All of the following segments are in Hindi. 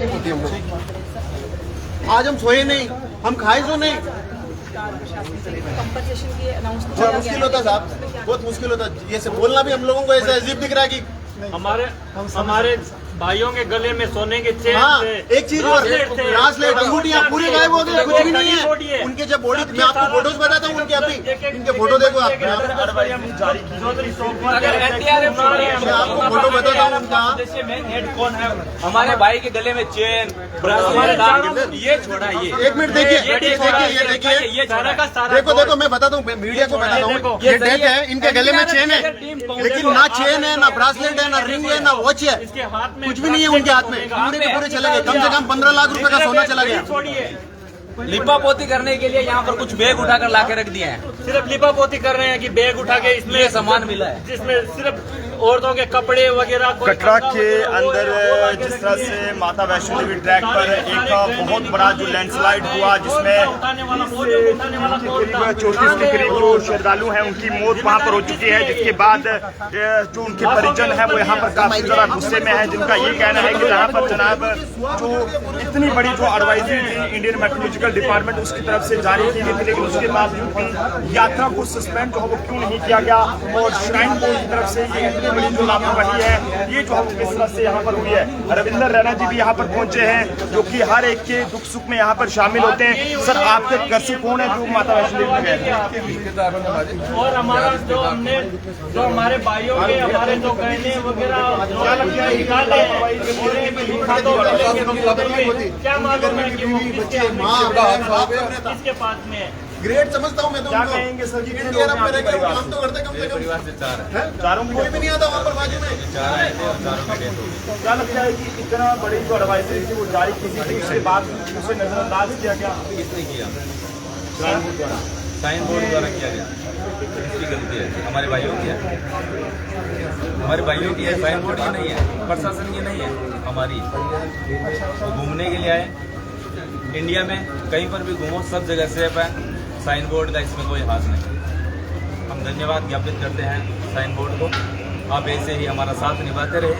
होती है हम लोग। आज हम सोए नहीं, हम खाए सो नहीं। कंपनसेशन की अनाउंस बहुत मुश्किल होता साहब, बहुत मुश्किल होता। ये से बोलना भी हम लोगों को ऐसा अजीब दिख रहा है कि हमारे भाइयों के गले में सोने के चेन हाँ, थे, एक चीज ब्रासलेट, अंगूठियां पूरे गायब हो गए, कुछ भी नहीं है उनके। जब बॉडी, मैं आपको फोटोज बताता हूँ उनके, अभी इनके फोटो देखो आप। मैं आपको फोटो बताता हूँ उनका। हेड कौन है? हमारे भाई के गले में चेन, ब्रासलेट, ये छोड़ा। ये एक मिनट देखिए, ये देखिए, देखो देखो, मैं बताता हूँ, मीडिया को बताता हूँ। ये डेथ है, इनके गले में चेन है, लेकिन ना चेन है, ना ब्रासलेट है, ना रिंग है, ना वॉच है, इसके हाथ में कुछ भी नहीं है उनके हाथ में। पूरे के पूरे चले गए, कम से कम 15 लाख रुपए का सोना चला गया। लिपा पोती करने के लिए यहाँ पर कुछ बैग उठाकर लाके रख दिए हैं। सिर्फ लिपा पोती कर रहे हैं कि बैग उठा के इसमें सामान मिला है, जिसमें सिर्फ औरतों के कपड़े वगैरह। कटरा के अंदर जिस तरह से माता वैष्णो देवी ट्रैक पर एक बहुत बड़ा जो लैंडस्लाइड हुआ, जिसमें करीब 34 के करीब जो श्रद्धालु हैं उनकी मौत वहां पर हो चुकी है, जिसके बाद जो उनके परिजन हैं वो यहाँ पर काफी ज्यादा गुस्से में है, जिनका ये कहना है कि यहाँ पर जनाब जो इतनी बड़ी जो एडवाइजरी थी इंडियन मेट्रोलॉजिकल डिपार्टमेंट उसकी तरफ से जारी की गई थी, लेकिन उसके बावजूद भी यात्रा को सस्पेंड जो है वो क्यों नहीं किया गया, और श्राइन बोर्ड की तरफ से ये इतनी बड़ी जो लापरवाही है ये जो है किस तरह से यहाँ पर हुई है। रविंदर रैना जी भी यहाँ पर पहुंचे हैं, जो कि हर एक के दुख सुख में यहाँ पर शामिल होते हैं। सर, आपके घर से कौन है जो माता वैष्णो देवी में गए? और हमारा जो हमारे भाइयों के, हमारे जो गहने वगैरह क्या मालूम है कि वो किसके पास में है। ग्रेट समझता हूँ मैं तो। क्या कहेंगे सर जी? काम तो करते कम से कम। चारों कोई भी नहीं आता वहाँ पर बाजू में। क्या लगता है कि इतना बड़ी जो एडवाइजरी थी वो जारी की थी, उसके बाद उसे नजरअंदाज किया गया? किसने किया? साइन बोर्ड द्वारा किया गया। इसकी गलती है, हमारे भाइयों की है, हमारे भाइयों की है। साइन बोर्ड की नहीं है, प्रशासन की नहीं है, हमारी। घूमने के लिए आए इंडिया में, कहीं पर भी घूमो सब जगह सेफ है। साइन बोर्ड का इसमें कोई हाथ नहीं। हम धन्यवाद ज्ञापित करते हैं साइन बोर्ड को। आप ऐसे ही हमारा साथ निभाते रहे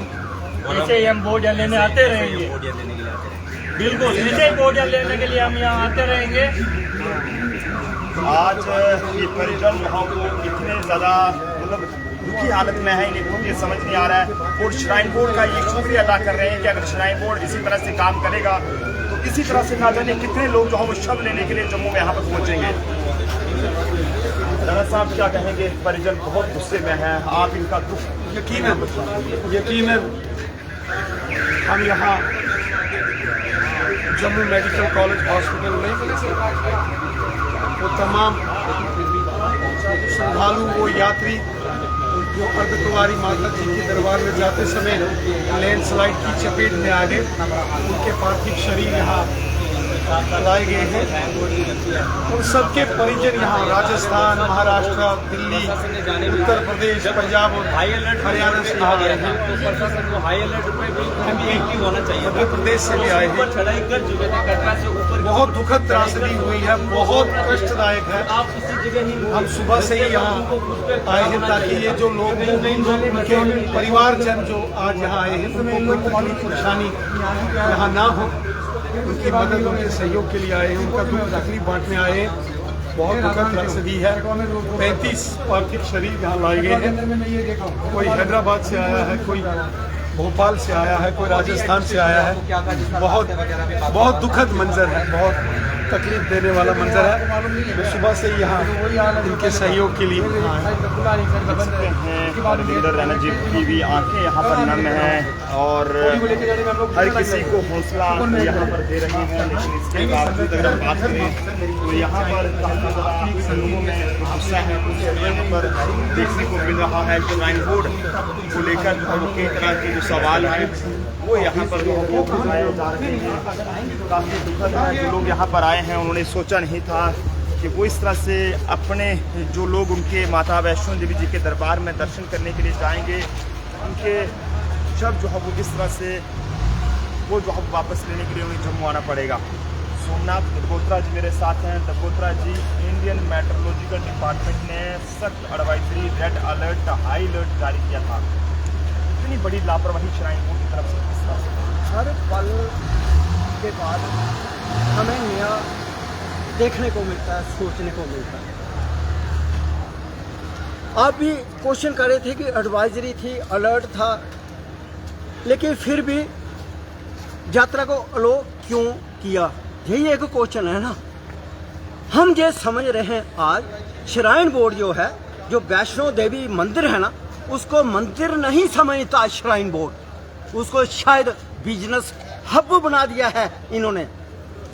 और ऐसे ही हम बोर्डिया लेने आते रहेंगे। बोर्डिया देने के लिए आते रहेंगे। बिल्कुल, ऐसे ही बोर्डिया लेने के लिए हम यहाँ आते रहेंगे। आज ये परिजन वहाँ को इतने ज़्यादा मतलब दुखी हालत में है, इन्हें कुछ समझ नहीं आ रहा है, और श्राइन बोर्ड का ये शुक्रिया अदा कर रहे हैं कि अगर श्राइन बोर्ड इसी तरह से काम करेगा तो इसी तरह से ना जाने कितने लोग जो है वो शव लेने के लिए जम्मू में यहाँ पर पहुँचेंगे। राणा साहब क्या कहेंगे? परिजन बहुत गुस्से में हैं, आप इनका दुख यकीनन हम यहाँ जम्मू मेडिकल कॉलेज हॉस्पिटल में वो तमाम श्रद्धालु, वो यात्री जो अर्धकुंवारी माता जी के दरबार में जाते समय लैंडस्लाइड की चपेट में आ गए, उनके पार्थिव शरीर यहाँ लाए गए हैं। उन सबके परिजन यहाँ राजस्थान, महाराष्ट्र, दिल्ली, उत्तर प्रदेश, पंजाब और हरियाणा से यहाँ आए हैं। मध्य प्रदेश से भी आए हैं। बहुत दुखद त्रासदी हुई है, बहुत कष्टदायक है। हम सुबह से ही यहाँ आए हैं ताकि ये जो लोग उनके परिवारजन जो आज यहाँ आए हैं उनको कोई परेशानी यहाँ ना हो, उनकी मदद, उनके सहयोग के लिए आए हैं, उनका दुख तकलीफ बांटने आए हैं। बहुत दुखद त्रासदी है। 35 पार्थिव शरीर यहाँ लाए गए हैं। कोई हैदराबाद से आया है, कोई भोपाल से आया है, कोई राजस्थान से आया है। बहुत दुखद मंजर है, बहुत तकलीफ देने वाला मंजर है। मैं सुबह से यहाँ इनके सहयोग के लिए रविंदर रैना जी की भी आंखें यहाँ पर नम हैं और हर किसी को हौसला यहाँ पर दे रहे हैं, लेकिन इसके बावजूद अगर हम बात करें तो यहाँ पर लोगों में गुस्सा है। यहाँ पर देखने को मिल रहा है कि श्राइन बोर्ड को लेकर कई तरह के जो सवाल हैं वो यहाँ पर उठाए जा रहे हैं। काफ़ी दुखद है, जो लोग यहाँ पर आए हैं उन्होंने सोचा नहीं था कि वो इस तरह से अपने जो लोग उनके माता वैष्णो देवी जी के दरबार में दर्शन करने के लिए जाएंगे, उनके शव जो है वो किस तरह से वो जो है वापस लेने के लिए उन्हें जम्मू आना पड़ेगा। सोमनाथ दबोत्रा जी मेरे साथ हैं। दबोत्रा जी, इंडियन मेट्रोलॉजिकल डिपार्टमेंट ने सख्त advisory, red alert, high alert जारी किया था। इतनी बड़ी लापरवाही श्राइन बोर्ड की तरफ से किस तरह से? हर पल के बाद हमें नया देखने को मिलता है, सोचने को मिलता है। आप भी क्वेश्चन कर रहे थे कि एडवाइजरी थी, अलर्ट था, लेकिन फिर भी यात्रा को अलो क्यों किया, यही एक क्वेश्चन है ना। हम ये समझ रहे हैं आज श्राइन बोर्ड जो है, जो वैष्णो देवी मंदिर है ना, उसको मंदिर नहीं समझता श्राइन बोर्ड, उसको शायद बिजनेस हब बना दिया है इन्होंने।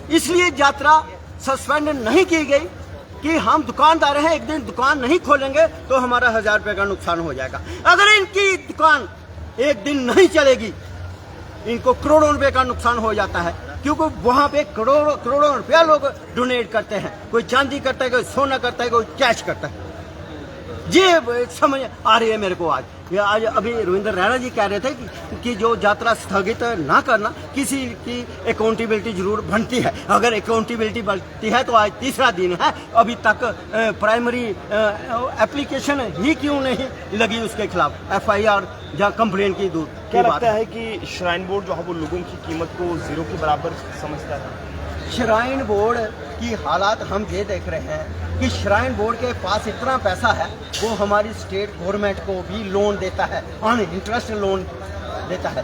इसलिए यात्रा सस्पेंड नहीं की गई कि हम दुकानदार हैं, एक दिन दुकान नहीं खोलेंगे तो हमारा 1000 रुपये का नुकसान हो जाएगा। अगर इनकी दुकान एक दिन नहीं चलेगी, इनको करोड़ों रुपए का नुकसान हो जाता है, क्योंकि वहां पे करोड़ों रुपया लोग डोनेट करते हैं। कोई चांदी करता है, कोई सोना करता है, कोई कैश करता है। ये समझ आ रही है मेरे को। आज अभी रविंद्र रैना जी कह रहे थे कि जो यात्रा स्थगित ना करना, किसी की अकाउंटेबिलिटी जरूर बनती है। अगर अकाउंटेबिलिटी बनती है तो आज तीसरा दिन है, अभी तक प्राइमरी एप्लीकेशन ही क्यों नहीं लगी उसके खिलाफ, FIR या कंप्लेन की दूर क्या की बात लगता है कि श्राइन बोर्ड जो है वो लोगों की कीमत को जीरो के बराबर समझता है? श्राइन बोर्ड की हालात हम ये देख रहे हैं कि श्राइन बोर्ड के पास इतना पैसा है, वो हमारी स्टेट गवर्नमेंट को भी लोन देता है, ऑन इंटरेस्ट लोन देता है।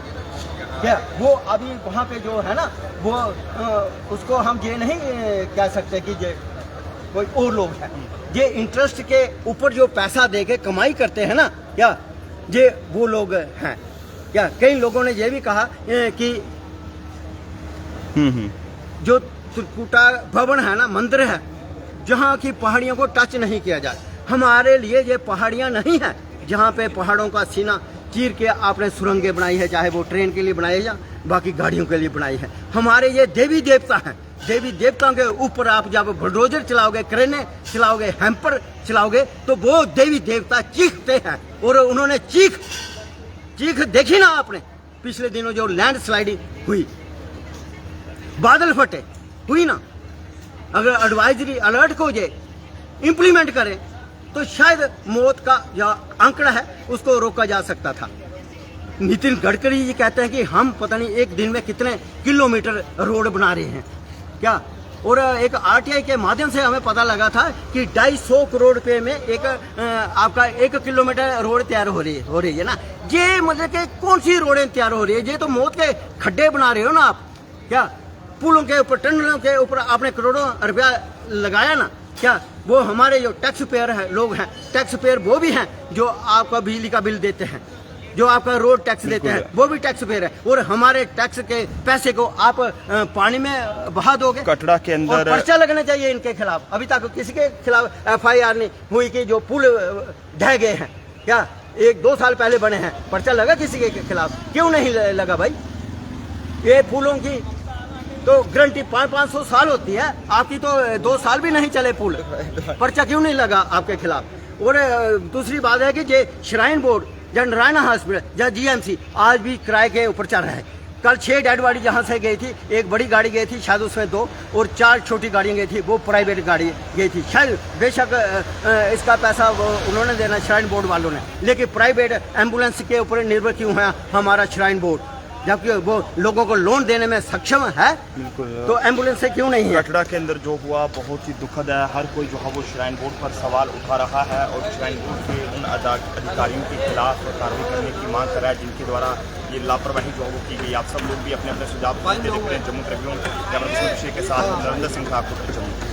क्या वो अभी वहाँ पे जो है ना, वो उसको हम ये नहीं कह सकते कि ये कोई और लोग हैं। ये इंटरेस्ट के ऊपर जो पैसा दे के कमाई करते हैं ना, क्या ये वो लोग हैं। क्या कई लोगों ने ये भी कहा कि जो त्रिकुटा भवन है ना, मंदिर है, जहाँ की पहाड़ियों को टच नहीं किया जाए। हमारे लिए ये पहाड़ियाँ नहीं है जहाँ पे पहाड़ों का सीना चीर के आपने सुरंगें बनाई है, चाहे वो ट्रेन के लिए बनाई है या बाकी गाड़ियों के लिए बनाई है। हमारे ये देवी देवता हैं। देवी देवताओं के ऊपर आप जब बुलडोजर चलाओगे, क्रेनें चलाओगे, हैम्पर चलाओगे, तो वो देवी देवता चीखते हैं। और उन्होंने चीख देखी ना आपने, पिछले दिनों जो लैंड स्लाइडिंग हुई, बादल फटे हुई ना। अगर एडवाइजरी अलर्ट को ये इम्प्लीमेंट करें तो शायद मौत का जो आंकड़ा है उसको रोका जा सकता था। नितिन गडकरी जी कहते हैं कि हम पता नहीं एक दिन में कितने किलोमीटर रोड बना रहे हैं क्या। और एक RTI के माध्यम से हमें पता लगा था कि 250 करोड़ रुपए में एक आपका 1 किलोमीटर रोड तैयार हो रही है ना। ये मतलब कि कौन सी रोडें तैयार हो रही है? ये तो मौत के खड्डे बना रहे हो ना आप। क्या पुलों के ऊपर, टनलों के ऊपर आपने करोड़ों रुपया लगाया ना। क्या वो हमारे जो टैक्स पेयर है, लोग हैं, टैक्स पेयर वो भी हैं जो आपका बिजली का बिल देते हैं, जो आपका रोड टैक्स देते हैं, वो भी टैक्स पेयर है। और हमारे टैक्स के पैसे को आप पानी में बहा दोगे। कटरा के अंदर पर्चा लगना चाहिए इनके खिलाफ। अभी तक किसी के खिलाफ FIR नहीं हुई कि जो पुल ढह गए हैं, क्या 1-2 साल पहले बने हैं, पर्चा लगा किसी के खिलाफ? क्यों नहीं लगा भाई? ये पुलों की तो गारंटी 500-500 साल होती है, आपकी तो 2 साल भी नहीं चले पुल, पर्चा क्यों नहीं लगा आपके खिलाफ? और दूसरी बात है कि ये श्राइन बोर्ड या नारायण हॉस्पिटल या GMC आज भी किराए के ऊपर चल रहा है। कल 6 डेड बॉडी जहाँ से गई थी, एक बड़ी गाड़ी गई थी, शायद उसमें 2 और 4 छोटी गाड़ियाँ गई थी, वो प्राइवेट गाड़ी गई थी। शायद बेशक इसका पैसा उन्होंने देना, श्राइन बोर्ड वालों ने, लेकिन प्राइवेट एम्बुलेंस के ऊपर निर्भर क्यों है हमारा श्राइन बोर्ड, जबकि वो लोगों को लोन देने में सक्षम है? तो एम्बुलेंस से क्यों नहीं है? कटरा के अंदर जो हुआ बहुत ही दुखद है। हर कोई जो है वो श्राइन बोर्ड पर सवाल उठा रहा है और श्राइन बोर्ड के उन अधिकारियों के खिलाफ कार्रवाई करने की मांग कर रहा है जिनके द्वारा ये लापरवाही जो है वो की गई। आप सब लोग भी अपने अपने सुझाव देते रहे। जम्मू ट्रिब्यून के साथ नरेंद्र सिंह ठाकुर।